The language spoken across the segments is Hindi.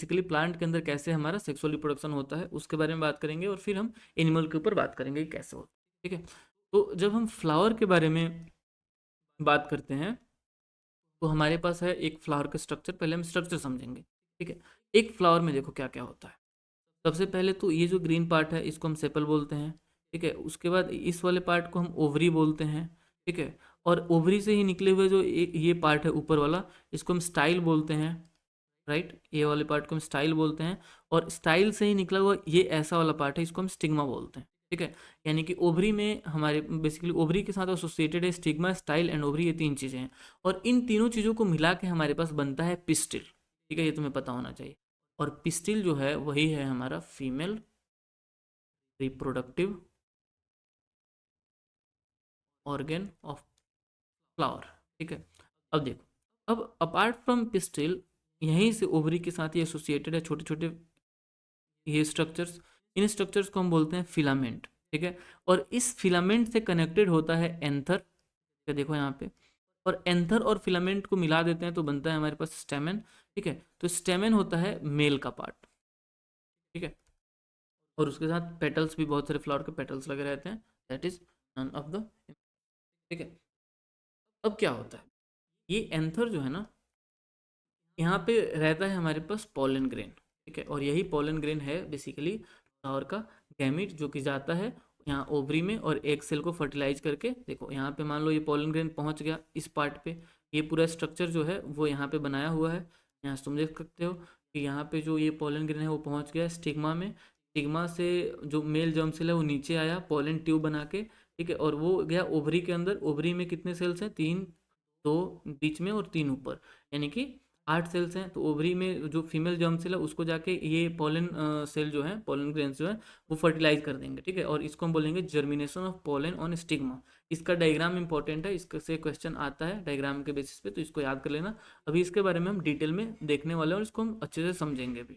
बेसिकली प्लांट के अंदर कैसे हमारा सेक्सुअल रिप्रोडक्शन होता है उसके बारे में बात करेंगे, और फिर हम एनिमल के ऊपर बात करेंगे कि कैसे होता है। ठीक है, तो जब हम फ्लावर के बारे में बात करते हैं तो हमारे पास है एक फ्लावर का स्ट्रक्चर। पहले हम स्ट्रक्चर समझेंगे। ठीक है, एक फ्लावर में देखो क्या क्या होता है। सबसे पहले तो ये जो ग्रीन पार्ट है इसको हम सेपल बोलते हैं। ठीक है, उसके बाद इस वाले पार्ट को हम ओवरी बोलते हैं। ठीक है, और ओवरी से ही निकले हुए जो ये पार्ट है ऊपर वाला, इसको हम स्टाइल बोलते हैं। राइट, ये वाले पार्ट को हम स्टाइल बोलते हैं। और स्टाइल से ही निकला हुआ ये ऐसा वाला पार्ट है, इसको हम स्टिग्मा बोलते हैं। ठीक है, यानी कि ओवरी में हमारे बेसिकली ओवरी के साथ एसोसिएटेड है स्टिग्मा, स्टाइल एंड ओवरी, ये तीन चीज़ें हैं। और इन तीनों चीज़ों को मिला के हमारे पास बनता है पिस्टिल। ठीक है, ये तुम्हें पता होना चाहिए। और पिस्टिल जो है वही है हमारा female reproductive organ of flower. ठीक है, अब देखो, अब अपार्ट फ्रॉम पिस्टिल यहीं से ओवरी के साथ ये एसोसिएटेड है छोटे छोटे ये स्ट्रक्चर्स। इन स्ट्रक्चर्स को हम बोलते हैं फिलामेंट। ठीक है, और इस फिलामेंट से कनेक्टेड होता है एंथर। देखो यहाँ पे, और एंथर और फिलामेंट को मिला देते हैं तो बनता है हमारे पास स्टेमेन। ठीक है, तो स्टेमेन होता है मेल का पार्ट। ठीक है, और उसके साथ पेटल्स भी, बहुत सारे फ्लावर के पेटल्स लगे रहते हैं। That is none of the. ठीक है, अब क्या होता है, ये एंथर जो है ना, यहाँ पे रहता है हमारे पास पोलन ग्रेन। ठीक है, और यही पोलन ग्रेन है बेसिकली फ्लावर का गैमीट, जो कि जाता है यहाँ ओवरी में और एग सेल को फर्टिलाइज करके। देखो यहाँ पे मान लो ये पोलन ग्रेन पहुँच गया इस पार्ट पे, ये पूरा स्ट्रक्चर जो है वो यहाँ पे बनाया हुआ है। यहाँ से तुम देख सकते हो कि यहाँ पे जो ये पोलन ग्रेन है वो पहुँच गया स्टिग्मा में। स्टिग्मा से जो मेल जर्म सेल है वो नीचे आया पोलन ट्यूब बना के। ठीक है, और वो गया ओवरी के अंदर। ओवरी में कितने सेल्स हैं, तीन, दो बीच में और तीन ऊपर, यानी कि 8 सेल्स हैं। तो ओवरी में जो फीमेल जर्म सेल है उसको जाके ये पोलन सेल जो है, पोलन ग्रेन्स जो है, वो फर्टिलाइज कर देंगे। ठीक है, और इसको हम बोलेंगे germination of pollen on stigma. इसका डायग्राम इंपॉर्टेंट है, इससे क्वेश्चन आता है डायग्राम के बेसिस पे, तो इसको याद कर लेना। अभी इसके बारे में हम डिटेल में देखने वाले हैं और इसको हम अच्छे से समझेंगे भी।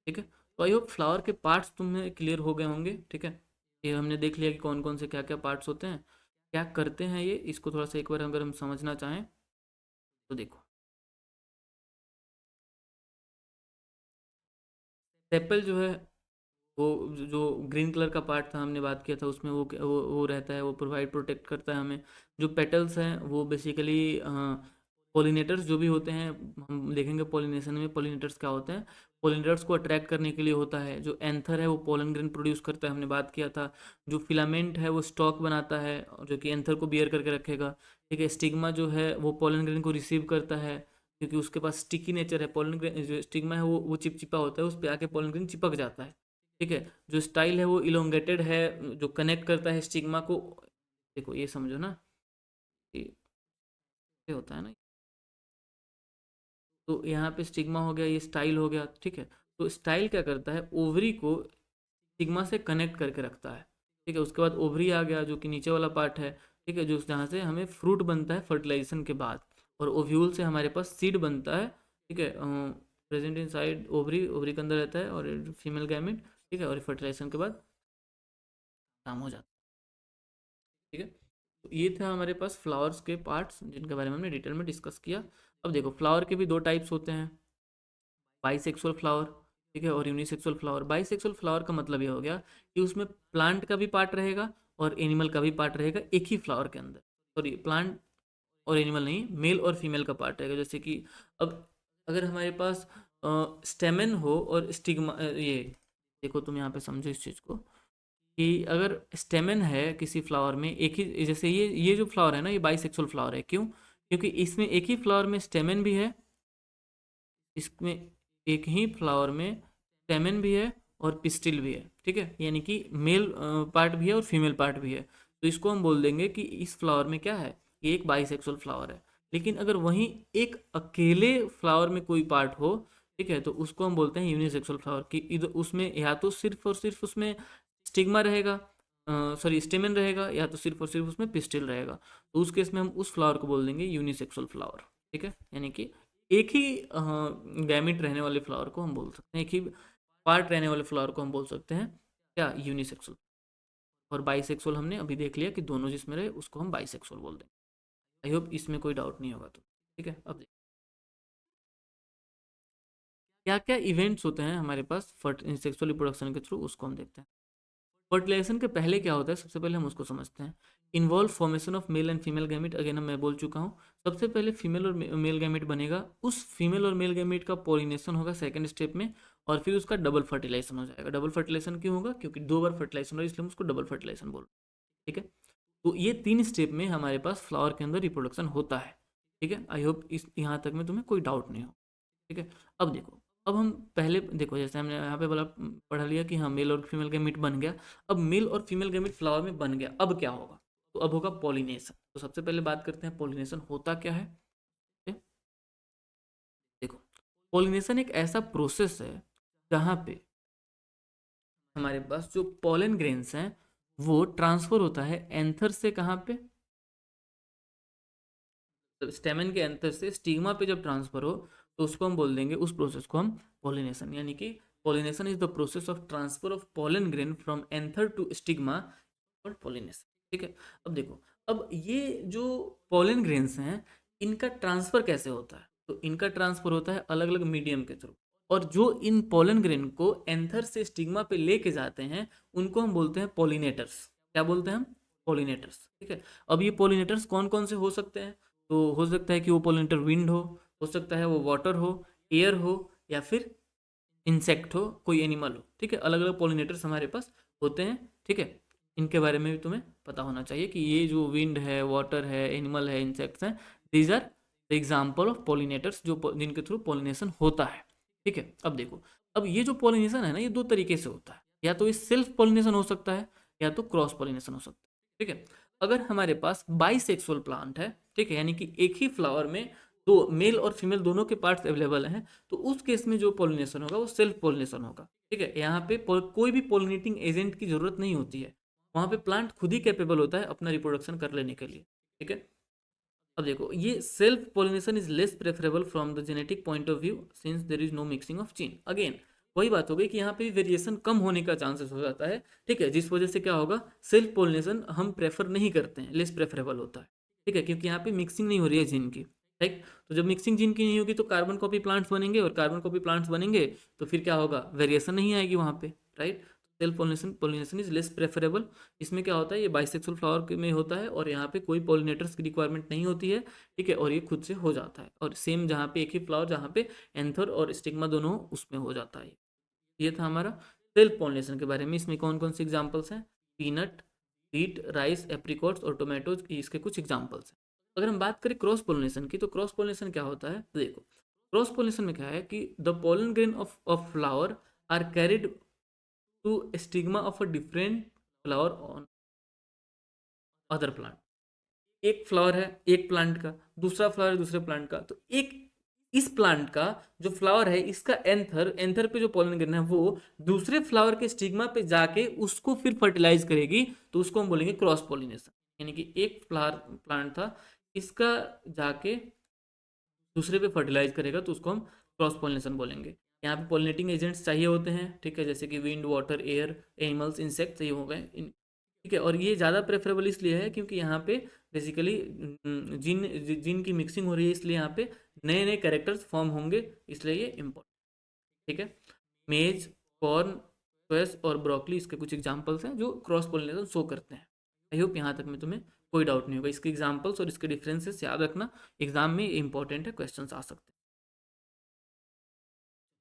ठीक है, तो आई होप फ्लावर के पार्ट्स तुम्हें क्लियर हो गए होंगे। ठीक है, ये हमने देख लिया कि कौन कौन से क्या क्या पार्ट्स होते हैं, क्या करते हैं ये। इसको थोड़ा सा एक बार अगर हम समझना चाहें तो देखो, सेपल जो है वो जो ग्रीन कलर का पार्ट था हमने बात किया था उसमें, वो रहता है, वो प्रोवाइड प्रोटेक्ट करता है हमें। जो पेटल्स हैं वो बेसिकली पोलिनेटर्स जो भी होते हैं, हम देखेंगे पॉलिनेशन में पॉलिनेटर्स क्या होते हैं। पॉलिनेटर्स को अट्रैक्ट करने के लिए होता है। जो एंथर है वो पोलन ग्रेन प्रोड्यूस करता है, हमने बात किया था। जो फिलामेंट है वो स्टॉक बनाता है और जो कि एंथर को बियर करके रखेगा। ठीक है, स्टिग्मा जो है वो पोलन ग्रेन को रिसीव करता है, क्योंकि उसके पास स्टिकी नेचर है। पोलन ग्रेन जो स्टिग्मा है वो चिपचिपा होता है, उस पर आके पोलन ग्रेन चिपक जाता है। ठीक है, जो स्टाइल है वो इलोंगेटेड है, जो कनेक्ट करता है स्टिग्मा को। देखो ये समझो ना, ये होता है ना, तो यहाँ पे स्टिग्मा हो गया, ये स्टाइल हो गया। ठीक है, तो स्टाइल क्या करता है, ओवरी को स्टिग्मा से कनेक्ट करके रखता है। ठीक है, उसके बाद ओवरी आ गया जो कि नीचे वाला पार्ट है। ठीक है, जो जहाँ से हमें फ्रूट बनता है फर्टिलाइजेशन के बाद। और ओव्यूल से हमारे पास सीड बनता है। ठीक है, present in side ovary, ovary के अंदर रहता है और फीमेल गैमेट। ठीक है, और फर्टिलाइजेशन के बाद काम हो जाता है। ठीक है, तो ये था हमारे पास फ्लावर्स के पार्ट्स जिनके बारे में हमने डिटेल में डिस्कस किया। अब देखो, फ्लावर के भी दो टाइप्स होते हैं, बाइसेक्सुअल फ्लावर, ठीक है, और यूनिसेक्सुअल फ्लावर। बाइसेक्सुअल फ्लावर का मतलब ये हो गया कि उसमें प्लांट का भी पार्ट रहेगा और एनिमल का भी पार्ट रहेगा एक ही फ्लावर के अंदर। सॉरी, प्लांट और एनिमल नहीं, मेल और फीमेल का पार्ट रहेगा। जैसे कि अब अगर हमारे पास स्टेमेन हो और स्टिग्मा, ये देखो तुम यहाँ पे समझो इस चीज़ को, कि अगर स्टेमेन है किसी फ्लावर में एक ही, जैसे ये जो फ्लावर है ना, ये बाइसेक्सुअल फ्लावर है। क्यों? क्योंकि इसमें एक ही फ्लावर में स्टेमेन भी है, इसमें एक ही फ्लावर में स्टेमेन भी है और पिस्टिल भी है। ठीक है, यानी कि मेल पार्ट भी है और फीमेल पार्ट भी है। तो इसको हम बोल देंगे कि इस फ्लावर में क्या है, ये एक बाइसेक्सुअल फ्लावर है। लेकिन अगर वहीं एक अकेले फ्लावर में कोई पार्ट हो, ठीक है, तो उसको हम बोलते हैं यूनिसेक्सुअल फ्लावर। कि इधर उसमें या तो सिर्फ और सिर्फ उसमें स्टिग्मा रहेगा, सॉरी स्टेमेन रहेगा, या तो सिर्फ और सिर्फ उसमें पिस्टिल रहेगा। तो उस केस में हम उस फ्लावर को बोल देंगे यूनिसेक्सुअल फ्लावर। ठीक है, यानी कि एक ही गैमिट रहने वाले फ्लावर को हम बोल सकते हैं, एक ही पार्ट रहने वाले फ्लावर को हम बोल सकते हैं क्या, यूनिसेक्सुअल। और बाइसेक्सुअल हमने अभी देख लिया कि दोनों जिसमें रहे उसको हम बाइसेक्सुअल बोल देंगे। आई होप इसमें कोई डाउट नहीं होगा। तो ठीक है, अब क्या क्या इवेंट्स होते हैं हमारे पास सेक्सुअल रिप्रोडक्शन के थ्रू, उसको हम देखते हैं। फर्टिलाइजेशन के पहले क्या होता है, सबसे पहले हम उसको समझते हैं। Involve formation of male and female gamete, again मैं बोल चुका हूँ। सबसे पहले फीमेल और मेल गैमेट बनेगा, उस फीमेल और मेल गैमेट का पॉलिनेशन होगा सेकंड स्टेप में, और फिर उसका डबल फर्टिलाइजेशन हो जाएगा। डबल फर्टिलाइजेशन क्यों होगा, क्योंकि 2 बार फर्टिलाइजेशन हो, इसलिए हम उसको डबल फर्टिलाइजेशन बोल रहे हैं। ठीक है, तो ये 3 स्टेप में हमारे पास फ्लावर के अंदर रिप्रोडक्शन होता है। ठीक है, आई होप इस यहाँ तक में तुम्हें कोई डाउट नहीं हो। ठीक है, अब देखो, अब हम पहले देखो, जैसे हमने यहाँ पे बोला, पढ़ा लिया कि हाँ मेल और फीमेल गैमीट बन गया। अब मेल और फीमेल गैमीट फ्लावर में बन गया, अब क्या होगा, तो अब होगा पॉलिनेशन। तो सबसे पहले बात करते हैं पॉलिनेशन होता क्या है। ठीक है? देखो, पॉलिनेशन एक ऐसा प्रोसेस है जहाँ पे हमारे पास जो पॉलन ग्रेन्स हैं वो ट्रांसफर होता है एंथर से, कहाँ पे, स्टेमन के एंथर से स्टिग्मा पे जब ट्रांसफर हो, तो उसको हम बोल देंगे, उस प्रोसेस को हम पॉलिनेशन, यानी कि pollination is the process of transfer of pollen grain from anther to stigma, और पॉलिनेशन। ठीक है, अब देखो, अब ये जो पॉलन ग्रेन्स हैं, इनका ट्रांसफर कैसे होता है, तो इनका ट्रांसफर होता है अलग अलग मीडियम के थ्रू, और जो इन पॉलन ग्रेन को एंथर से स्टिग्मा पे लेके जाते हैं, उनको हम बोलते हैं पॉलिनेटर्स। क्या बोलते हैं हम, पॉलिनेटर्स। ठीक है, अब ये पॉलिनेटर्स कौन कौन से हो सकते हैं, तो हो सकता है कि वो पॉलिनेटर विंड हो सकता है वो वाटर हो, एयर हो, या फिर इंसेक्ट हो, कोई एनिमल हो। ठीक है, अलग अलग पॉलिनेटर्स हमारे पास होते हैं। ठीक है, इनके बारे में भी तुम्हें पता होना चाहिए कि ये जो विंड है, वाटर है, एनिमल है, इंसेक्ट्स हैं, these are the example of pollinators, जो जिनके थ्रू पॉलिनेशन होता है। ठीक है, अब देखो, अब ये जो पॉलिनेशन है ना, ये 2 तरीके से होता है, या तो ये सेल्फ पॉलिनेशन हो सकता है, या तो क्रॉस पॉलिनेशन हो सकता है। ठीक है, अगर हमारे पास बाइसेक्सुअल प्लांट है, ठीक है, यानी कि एक ही फ्लावर में दो मेल और फीमेल दोनों के पार्ट्स अवेलेबल हैं, तो उस केस में जो पॉलिनेशन होगा वो सेल्फ पॉलिनेशन होगा। ठीक है, यहाँ पे कोई भी पॉलिनेटिंग एजेंट की जरूरत नहीं होती है, वहाँ पे प्लांट खुद ही कैपेबल होता है अपना रिप्रोडक्शन कर लेने के लिए। ठीक है, अब देखो, ये self pollination is less preferable from the genetic point of view since there is no mixing of gene. Again वही बात हो गई कि यहाँ पे वेरिएशन कम होने का चांसेस हो जाता है। ठीक है, जिस वजह से क्या होगा, सेल्फ पॉलिनेशन हम प्रेफर नहीं करते हैं, लेस प्रेफरेबल होता है। ठीक है, क्योंकि यहाँ पे मिक्सिंग नहीं हो रही है जीन की। राइट, तो जब मिक्सिंग जीन की नहीं होगी तो कार्बन कॉपी प्लांट्स बनेंगे, और कार्बन कॉपी प्लांट्स बनेंगे तो फिर क्या होगा, वेरिएशन नहीं आएगी वहाँ पे। Right, self pollination pollination is less preferable. इसमें क्या होता है, ये बाइसेक्सुअल फ्लावर में होता है, और यहाँ पे कोई पॉलिनेटर्स की रिक्वायरमेंट नहीं होती है। ठीक है, और ये खुद से हो जाता है, और सेम जहाँ पे एक ही फ्लावर, जहाँ पे एंथर और स्टिग्मा दोनों हो, उसमें हो जाता है। ये था हमारा सेल्फ पॉलिनेशन के बारे में। इसमें कौन कौन से एग्जाम्पल्स हैं, पीनट, व्हीट, राइस, एप्रिकॉट्स और टोमेटोज, इसके कुछ एग्जाम्पल्स हैं। अगर हम बात करें क्रॉस पोलिनेशन की, तो क्रॉस पोलिनेशन क्या होता है, तो देखो, क्रॉस पोलिनेशन में क्या है कि the pollen grain of flower are carried to stigma of a different flower on other plant. एक फ्लावर है एक प्लांट का, दूसरा फ्लावर है दूसरे प्लांट का, तो एक इस प्लांट का जो फ्लावर है, इसका एंथर एंथर पे जो पॉलन ग्रेन है वो दूसरे फ्लावर के स्टिग्मा पे जाके उसको फिर फर्टिलाइज करेगी, तो उसको हम बोलेंगे क्रॉस पॉलिनेशन। यानी कि एक फ्लावर प्लांट था, इसका जाके दूसरे पे फर्टिलाइज करेगा, तो उसको हम क्रॉस पॉलिनेशन बोलेंगे। यहाँ पे पॉलिनेटिंग एजेंट्स चाहिए होते हैं। ठीक है, जैसे कि wind, water, air, animals, insects, ये हो गए। ठीक है, और ये ज़्यादा प्रेफरेबल इसलिए है क्योंकि यहाँ पे बेसिकली जीन जीन की मिक्सिंग हो रही है, इसलिए यहाँ पे नए नए कैरेक्टर्स फॉर्म होंगे, इसलिए ये इम्पोर्टेंट। ठीक है, मेज, कॉर्न, स्क्वैश और ब्रोकली इसके कुछ एग्जांपल्स हैं जो क्रॉस पोलिनेशन शो करते हैं। आई होप यहाँ तक में तुम्हें कोई डाउट नहीं होगा। इसके एग्जांपल्स और इसके डिफरेंसेस याद रखना, एग्जाम में इंपॉर्टेंट है, क्वेश्चंस आ सकते हैं।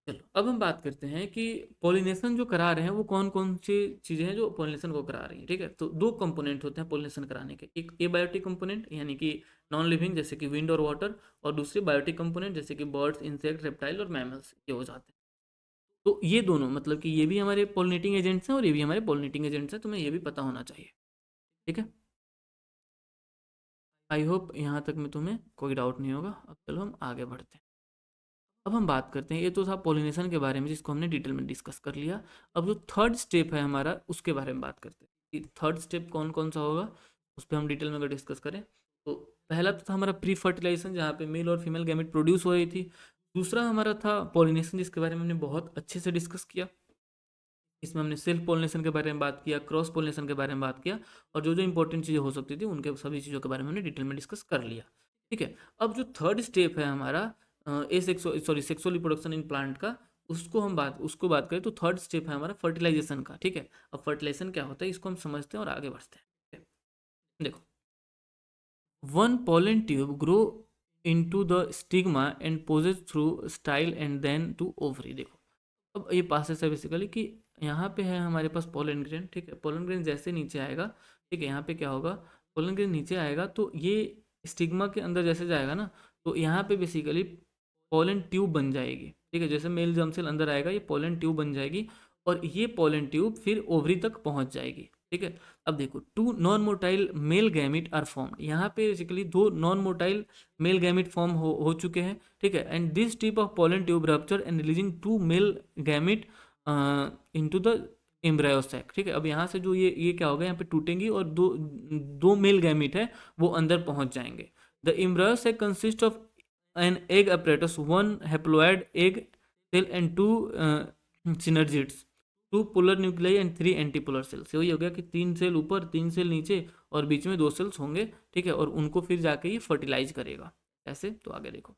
चलो, अब हम बात करते हैं कि पोलिनेशन जो करा रहे हैं वो कौन कौन सी चीज़ें हैं जो पोलिनेशन को करा रही हैं। ठीक है, तो 2 कंपोनेंट होते हैं पोलिनेशन कराने के, एक एबायोटिक कंपोनेंट यानी कि नॉन लिविंग जैसे कि विंड और वाटर, और दूसरे बायोटिक कंपोनेंट जैसे कि बर्ड्स, इंसेक्ट, रेप्टाइल और मैमल्स, ये हो जाते हैं। तो ये दोनों मतलब कि ये भी हमारे पोलिनेटिंग एजेंट्स हैं और ये भी हमारे पोलिनेटिंग एजेंट्स हैं, तुम्हें ये भी पता होना चाहिए। ठीक है, आई होप यहाँ तक में तुम्हें कोई डाउट नहीं होगा। अब चलो हम आगे बढ़ते हैं। अब हम बात करते हैं, ये तो था पॉलिनेशन के बारे में जिसको हमने डिटेल में डिस्कस कर लिया। अब जो थर्ड स्टेप है हमारा, उसके बारे में बात करते हैं कि थर्ड स्टेप कौन कौन सा होगा, उस पर हम डिटेल में अगर डिस्कस करें तो पहला तो था हमारा प्री फर्टिलाइजेशन, जहाँ पे मेल और फीमेल गैमेट प्रोड्यूस हो रही थी। दूसरा हमारा था पॉलिनेशन, जिसके बारे में हमने बहुत अच्छे से डिस्कस किया। इसमें हमने सेल्फ पोलिनेशन के बारे में बात किया, क्रॉस पोलिनेशन के बारे में बात किया, और जो जो इंपॉर्टेंट चीज़ें हो सकती थी उनके सभी चीज़ों के बारे में हमने डिटेल में डिस्कस कर लिया। ठीक है, अब जो थर्ड स्टेप है हमारा सेक्सुअल रिप्रोडक्शन इन प्लांट का, उसको बात करें तो थर्ड स्टेप है हमारा फर्टिलाइजेशन का, ठीक है। अब फर्टिलाइजेशन क्या होता है इसको हम समझते हैं और आगे बढ़ते हैं, ठीक है। देखो, one pollen tube grow into the stigma and passes through style and then to ovary। देखो, अब ये प्रोसेस है बेसिकली कि यहाँ पे है हमारे पास पोलन ग्रेन, ठीक है। पोलन ग्रेन जैसे नीचे आएगा, ठीक है, यहाँ पे क्या होगा, पोलन ग्रेन नीचे आएगा तो ये स्टिग्मा के अंदर जैसे जाएगा ना, तो यहाँ पे बेसिकली पोलन ट्यूब बन जाएगी, ठीक है। जैसे मेल जर्म सेल अंदर आएगा ये पोलन ट्यूब बन जाएगी और ये पोलन ट्यूब फिर ओवरी तक पहुँच जाएगी, ठीक है। अब देखो, two non motile male gamete are formed, यहाँ पे बेसिकली दो non motile male gamete form हो चुके हैं, ठीक है। And this tip of pollen tube rupture and releasing two male gamete into the embryo sac, ठीक है। अब यहाँ से जो ये क्या होगा, यहाँ पे टूटेंगी और दो दो मेल गैमिट है वो अंदर पहुंच जाएंगे। The embryo sac consist of an egg apparatus, one haploid egg cell and two synergids, two polar nuclei and three antipolar cells. वही हो गया कि 3 सेल ऊपर 3 सेल नीचे और बीच में 2 सेल्स होंगे, ठीक है। और उनको फिर जाके ये फर्टिलाइज करेगा ऐसे। तो आगे देखो,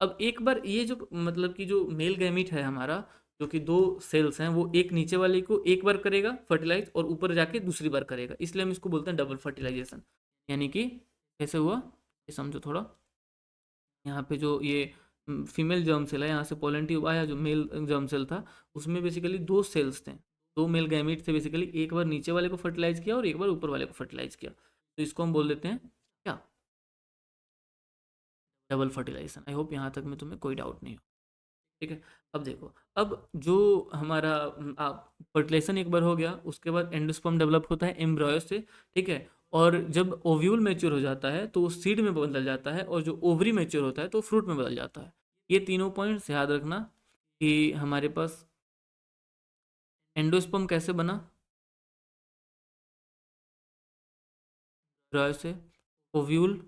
अब एक बार ये जो मतलब कि जो मेल गैमिट है हमारा, जो कि 2 सेल्स हैं, वो एक नीचे वाले को एक बार करेगा फर्टिलाइज और ऊपर जाके दूसरी बार करेगा, इसलिए हम इसको बोलते हैं डबल फर्टिलाइजेशन। यानी कि कैसे हुआ ये समझो थोड़ा। यहाँ पे जो ये फीमेल जर्म सेल है, यहाँ से पोलन ट्यूब आया, जो मेल जर्म सेल था उसमें बेसिकली 2 सेल्स थे, 2 मेल गैमीट थे बेसिकली। एक बार नीचे वाले को फर्टिलाइज किया और एक बार ऊपर वाले को फर्टिलाइज किया, तो इसको हम बोल देते हैं क्या, डबल फर्टिलाइजेशन। आई होप यहाँ तक में तुम्हें कोई डाउट नहीं हो, ठीक है। अब देखो, अब जो हमारा फर्टिलाइजेशन एक बार हो गया, उसके बाद एंडोस्पर्म डेवलप होता है एम्ब्रॉयो से, ठीक है। और जब ओव्यूल मैच्योर हो जाता है तो वो सीड में बदल जाता है, और जो ओवरी मैच्योर होता है तो फ्रूट में बदल जाता है। ये तीनों पॉइंट्स याद रखना कि हमारे पास एंडोस्पर्म कैसे बना, एम्ब्रॉयो से, ओव्यूल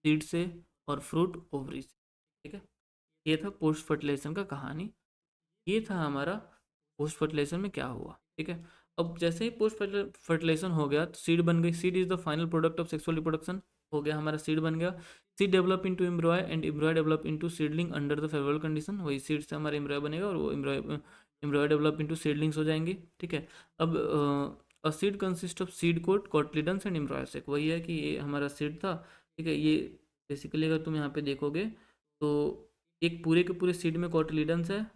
सीड से, और फ्रूट ओवरी से, ठीक है। ये था पोस्ट फर्टिलाइजेशन का कहानी। ये था हमारा पोस्ट फर्टिलाइजेशन में क्या हुआ, ठीक है। अब जैसे ही पोस्ट फर्टिलाइजेशन हो गया तो सीड बन गई। Seed is the final product of sexual reproduction, हो गया हमारा सीड बन गया। Seed develop into एम्ब्रॉय and एम्ब्रॉय develop into seedling under the favourable condition. वही सीड से हमारा एम्ब्रॉय बनेगा और वो एम्ब्रॉय डेवलप इनटू सीडलिंग्स हो जाएंगे, ठीक है। अब a seed consist of seed coat, cotyledons and embryo sac. वही है कि ये हमारा सीड था, ठीक है। ये बेसिकली अगर तुम यहाँ पे देखोगे तो एक पूरे के पूरे सीड में कॉटलिडन्स है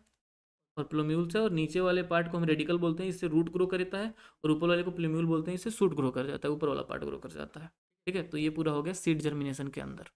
और प्लूम्यूल्स है, और नीचे वाले पार्ट को हम रेडिकल बोलते हैं, इससे रूट ग्रो करता है, और ऊपर वाले को प्लूम्यूल बोलते हैं, इससे शूट ग्रो कर जाता है, ऊपर वाला पार्ट ग्रो कर जाता है, ठीक है। तो ये पूरा हो गया सीड जर्मिनेशन के अंदर।